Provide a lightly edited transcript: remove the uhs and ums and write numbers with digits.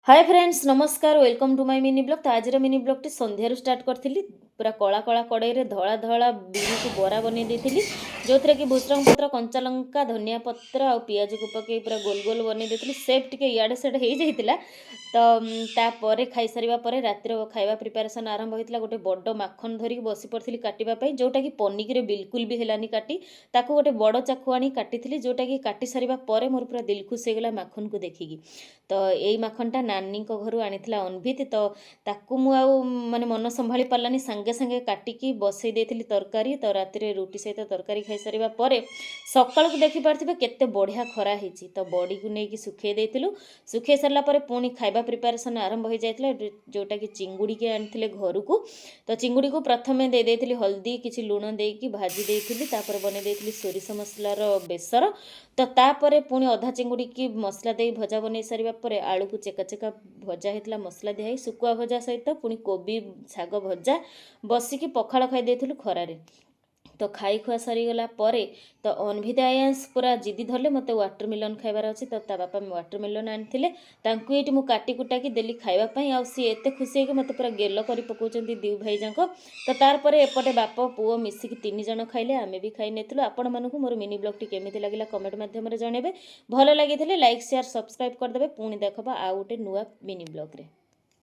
हाय friends नमस्कार welcome to my mini blog. तो आज मिनी ब्लॉग टी संध्यारू स्टार्ट करी पूरा कला कला कड़े धला धला बिरी को बरा बन दी जो थे कि भूसरंग पत्र कंचा लंका धनिया पत्र आ पिज को पकई पूरा गोल गोल बन दी सेप टे इे सेड हो जाता। तो तापर खाई सारा पर रातिर खाଇବା प्रिपेरेसन आरंभ होता। गोटे बड़ माखन धरिक बसी पड़ी काटापी जोटा कि पनिकी बिल्कुल भी है काटी ताको गोटे बड़ चाकू आनी काटी जोटा कि काटी सारा पर मोर पूरा दिल खुश होगा माखन को देखिकी। तो यही माखनटा नानी घर आनी अनभित तो ताकू माने मन संभाली पारानी सांगे सांगे काटिकी बसई देती तरकारी। तो रातिर रुटी सहित तरकारी खाई सारा पर सकाल को देखी पार्थे केते बढ़िया खरा होती। तो बड़ी को लेकिन सुखे देलु सुखे सारापर पुणी खाଇବା प्रिपेरेसन आरंभ हो जाता जोटा कि चिंगुड़ी के आनी घर को। तो चिंगुड़ी को प्रथमे दे देती हल्दी किसी लुण देकी भाजी देती तापर बने देती सोरिष मसलार बेसर। तो तापर पुणी अधा चिंगुड़ी की मसला दे भजा बन सारा पर आलू को चेका चेका भजा होता मसला दिखाई सुकुआ भजा सहित पुणी कोबी शाग भजा बसिकी पखाड़ खाई देलु खरारे। तो खाई खुआ सरीगला तो अनभित आयांस पूरा जिदी धरले मत वाटरमेलन खाइबार अच्छी। तो ता बापा वाटरमेलन आनी ये काटी कुटाकी देली खावाई आ सी एत खुशी हो मत पूरा गेल कर पकाउछन्ती दी भाई जाक। तो तार एपटे बाप पुओ मिसिकी 3 जण खाइले आमे भी खाई नेतलु। आपण मानकु मोर मिनी ब्लॉग टी केमिति लागिला कमेंट माध्यम रे जणेबे। भल लागिथिले लाइक शेयर सब्सक्राइब करदेबे। पुणी देखबा आ गोटे नुआ मिनी ब्लॉग रे।